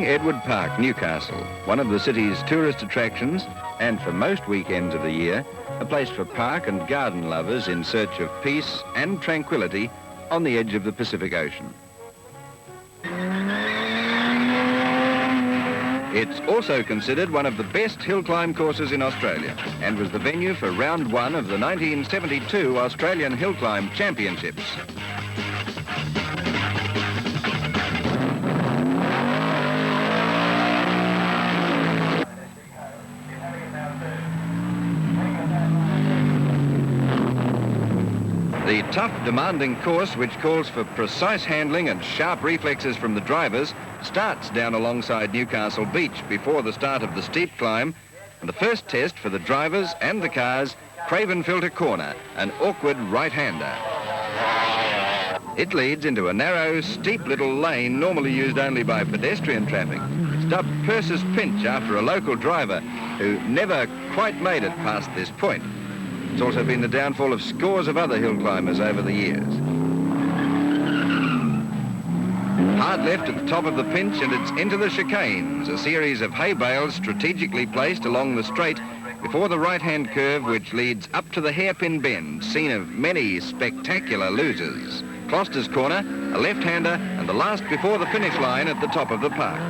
Edward Park, Newcastle, one of the city's tourist attractions, and for most weekends of the year, a place for park and garden lovers in search of peace and tranquility on the edge of the Pacific Ocean. It's also considered one of the best hill climb courses in Australia and was the venue for round one of the 1972 Australian Hill Climb Championships. The tough, demanding course, which calls for precise handling and sharp reflexes from the drivers, starts down alongside Newcastle Beach before the start of the steep climb, and the first test for the drivers and the cars, Craven Filter Corner, an awkward right-hander. It leads into a narrow, steep little lane normally used only by pedestrian traffic. It's dubbed Purser's Pinch after a local driver who never quite made it past this point. It's also been the downfall of scores of other hill climbers over the years. Hard left at the top of the pinch and it's into the chicanes, a series of hay bales strategically placed along the straight before the right-hand curve which leads up to the hairpin bend, scene of many spectacular losers. Closter's Corner, a left-hander, and the last before the finish line at the top of the park.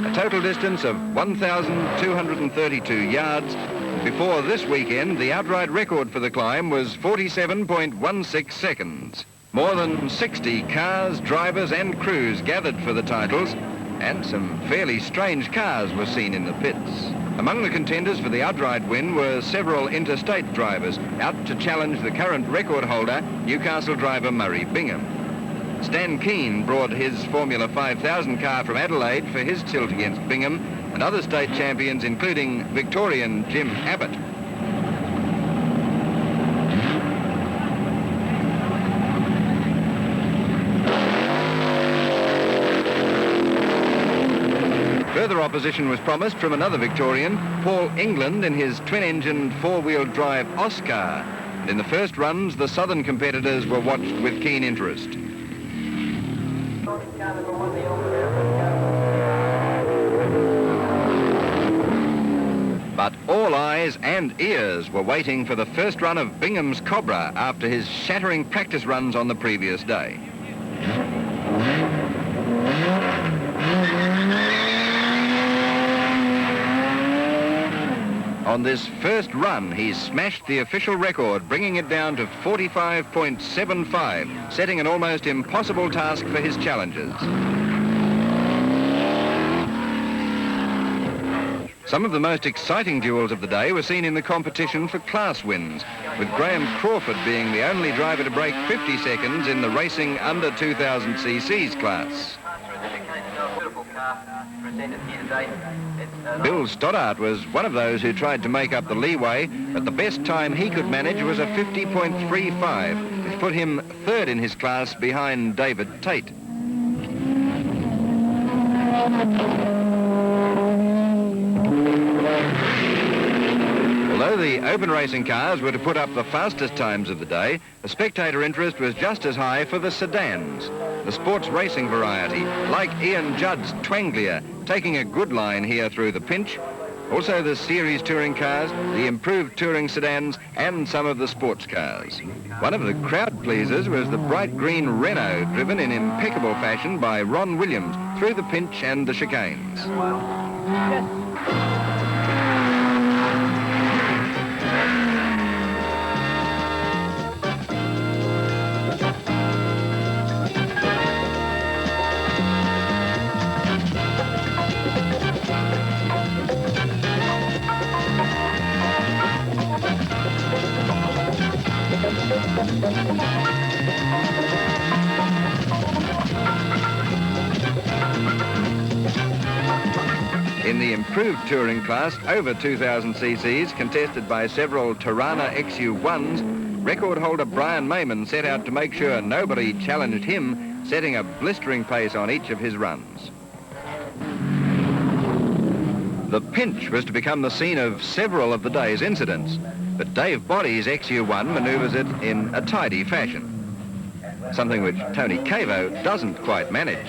A total distance of 1,232 yards. Before this weekend, the outright record for the climb was 47.16 seconds. More than 60 cars, drivers and crews gathered for the titles, and some fairly strange cars were seen in the pits. Among the contenders for the outright win were several interstate drivers out to challenge the current record holder, Newcastle driver Murray Bingham. Stan Keane brought his Formula 5000 car from Adelaide for his tilt against Bingham, and other state champions, including Victorian Jim Abbott. Further opposition was promised from another Victorian, Paul England, in his twin-engined four-wheel drive Oscar. And in the first runs, the southern competitors were watched with keen interest. But all eyes and ears were waiting for the first run of Bingham's Cobra after his shattering practice runs on the previous day. On this first run, he smashed the official record, bringing it down to 45.75, setting an almost impossible task for his challengers. Some of the most exciting duels of the day were seen in the competition for class wins, with Graham Crawford being the only driver to break 50 seconds in the racing under 2,000 cc's class. Bill Stoddart was one of those who tried to make up the leeway, but the best time he could manage was a 50.35, which put him third in his class behind David Tate. Although the open racing cars were to put up the fastest times of the day, the spectator interest was just as high for the sedans, the sports racing variety, like Ian Judd's Twanglia, taking a good line here through the pinch. Also the series touring cars, the improved touring sedans, and some of the sports cars. One of the crowd pleasers was the bright green Renault, driven in impeccable fashion by Ron Williams through the pinch and the chicanes. In the improved touring class over 2,000 cc's, contested by several Tirana XU1s, record holder Brian Mayman set out to make sure nobody challenged him, setting a blistering pace on each of his runs. The pinch was to become the scene of several of the day's incidents, but Dave Boddy's XU1 manoeuvres it in a tidy fashion, something which Tony Cavo doesn't quite manage.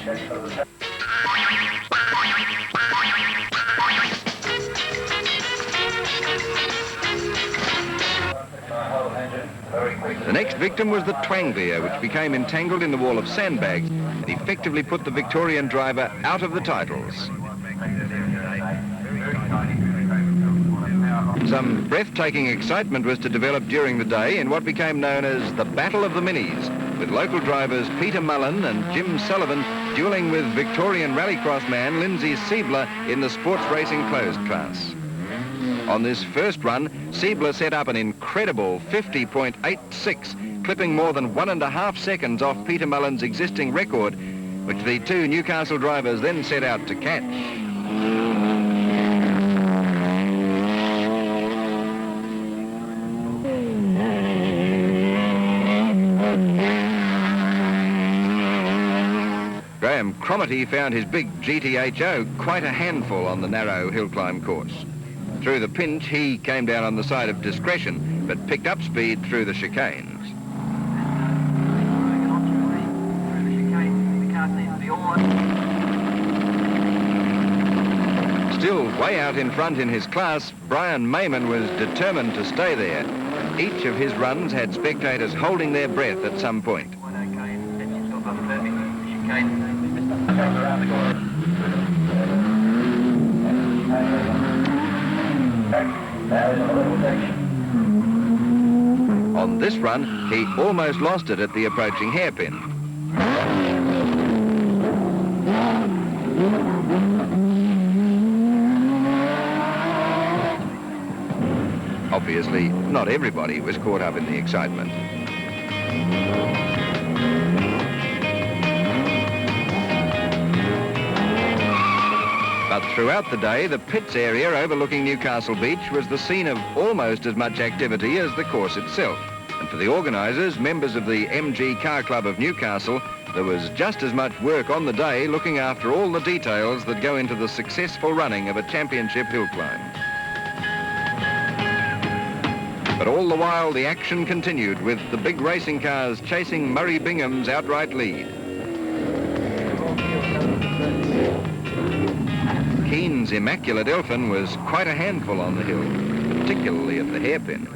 The next victim was the Twanglia, which became entangled in the wall of sandbags and effectively put the Victorian driver out of the titles. Some breathtaking excitement was to develop during the day in what became known as the Battle of the Minis, with local drivers Peter Mullen and Jim Sullivan duelling with Victorian rallycross man Lindsay Siebler in the sports racing closed class. On this first run, Siebler set up an incredible 50.86, clipping more than 1.5 seconds off Peter Mullen's existing record, which the two Newcastle drivers then set out to catch. Graham Cromarty found his big GTHO quite a handful on the narrow Hillclimb course. Through the pinch, he came down on the side of discretion, but picked up speed through the chicanes. Still way out in front in his class, Brian Mayman was determined to stay there. Each of his runs had spectators holding their breath at some point. On this run, he almost lost it at the approaching hairpin. Obviously, not everybody was caught up in the excitement. But throughout the day, the pits area overlooking Newcastle Beach was the scene of almost as much activity as the course itself. And for the organisers, members of the MG Car Club of Newcastle, there was just as much work on the day looking after all the details that go into the successful running of a championship hill climb. But all the while, the action continued with the big racing cars chasing Murray Bingham's outright lead. Keen's Immaculate Elfin was quite a handful on the hill, particularly at the hairpin.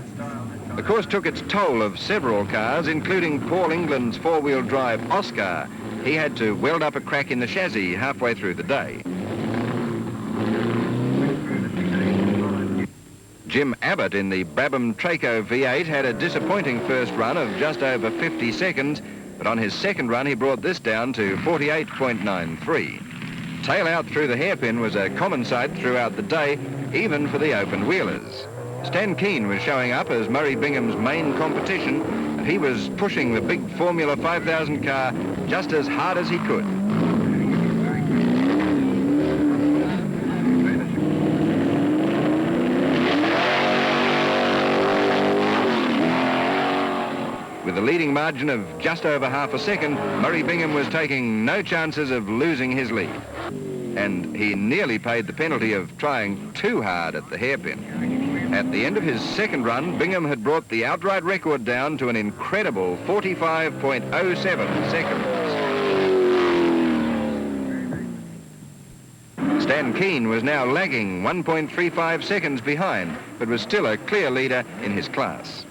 The course took its toll of several cars, including Paul England's four-wheel drive Oscar. He had to weld up a crack in the chassis halfway through the day. Jim Abbott in the Brabham Traco V8 had a disappointing first run of just over 50 seconds, but on his second run he brought this down to 48.93. Tail out through the hairpin was a common sight throughout the day, even for the open wheelers. Stan Keen was showing up as Murray Bingham's main competition, and he was pushing the big Formula 5000 car just as hard as he could. With a leading margin of just over half a second, Murray Bingham was taking no chances of losing his lead. And he nearly paid the penalty of trying too hard at the hairpin. At the end of his second run, Bingham had brought the outright record down to an incredible 45.07 seconds. Stan Keen was now lagging 1.35 seconds behind, but was still a clear leader in his class.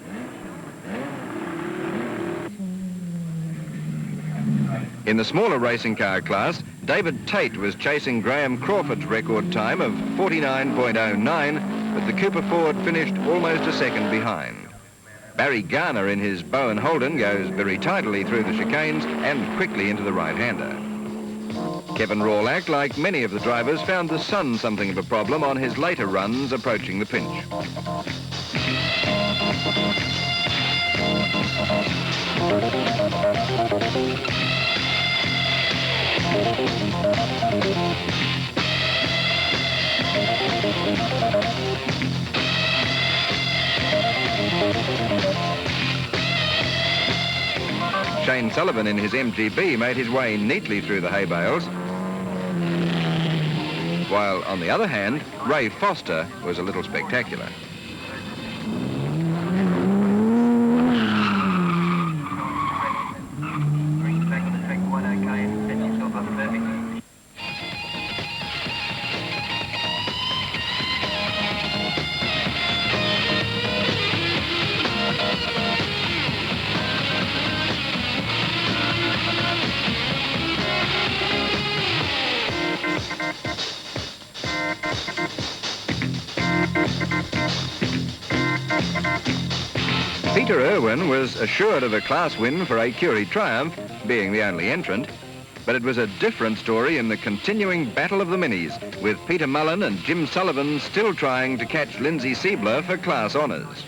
In the smaller racing car class, David Tate was chasing Graham Crawford's record time of 49.09, but the Cooper Ford finished almost a second behind. Barry Garner in his Bowen Holden goes very tidily through the chicanes and quickly into the right-hander. Kevin Rawlack, like many of the drivers, found the sun something of a problem on his later runs approaching the pinch. Shane Sullivan in his MGB made his way neatly through the hay bales, while on the other hand, Ray Foster was a little spectacular. Peter Irwin was assured of a class win for a Curie Triumph, being the only entrant, but it was a different story in the continuing battle of the minis, with Peter Mullen and Jim Sullivan still trying to catch Lindsay Siebler for class honours.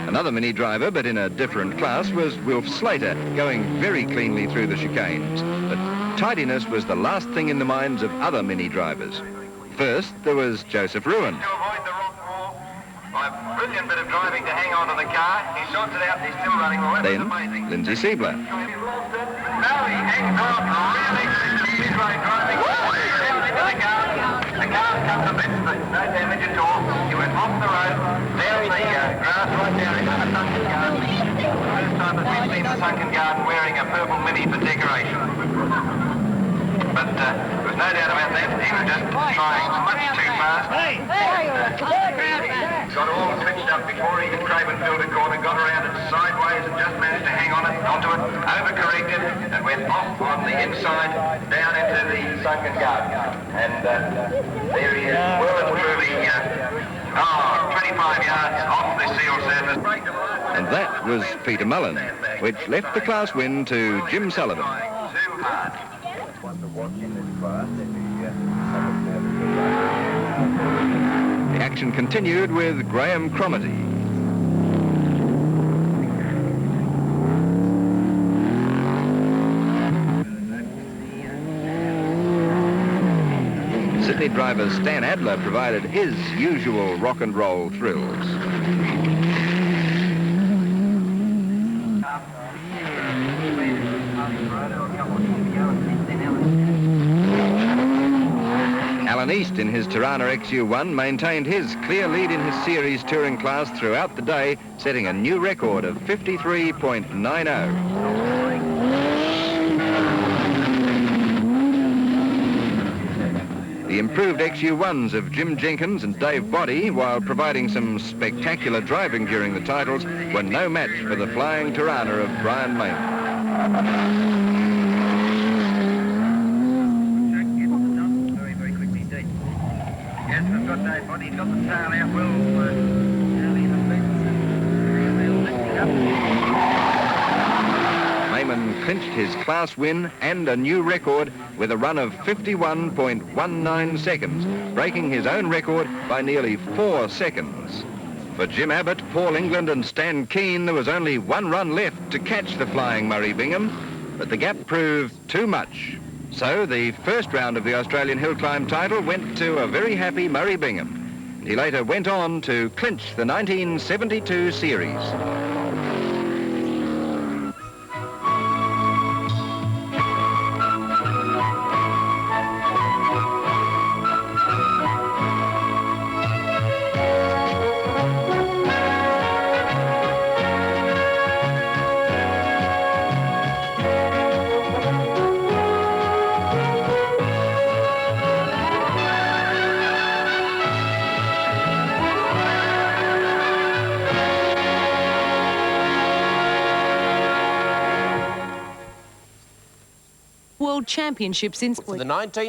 Another mini driver, but in a different class, was Wilf Slater, going very cleanly through the chicanes. But tidiness was the last thing in the minds of other mini drivers. First, there was Joseph Ruin. To avoid the rock wall, by a brilliant bit of driving to hang on to the car. He sorts it out and he's still running. Well, Then, Lindsay Siebler. No, he hangs on really. He's right driving. Into the car. The car's come to bits, but no damage at all. He went off the road. There's the grass right down into the sunken garden. First time that we've seen the sunken garden wearing a purple mini for decoration. But there was no doubt about that. He was just trying much too fast. Got all switched up before even Craven filled a corner, got around it sideways and just managed to hang onto it, overcorrected and went off on the inside down into the sunken garden. And there he is, well and truly, 25 yards off the seal surface. And that was Peter Mullen, which left the class win to Jim Sullivan. Too hard. The action continued with Graham Cromarty. Sydney driver Stan Adler provided his usual rock and roll thrills. Alan East in his Tirana XU1 maintained his clear lead in his series touring class throughout the day, setting a new record of 53.90. The improved XU1s of Jim Jenkins and Dave Boddy, while providing some spectacular driving during the titles, were no match for the flying Tirana of Brian Mayne. Yes, we've got Dave Boddy, got the tail out well. Mayman clinched his class win and a new record with a run of 51.19 seconds, breaking his own record by nearly 4 seconds. For Jim Abbott, Paul England and Stan Keane, there was only one run left to catch the flying Murray Bingham, but the gap proved too much. So the first round of the Australian Hillclimb title went to a very happy Murray Bingham. He later went on to clinch the 1972 series. World Championships in... For the 19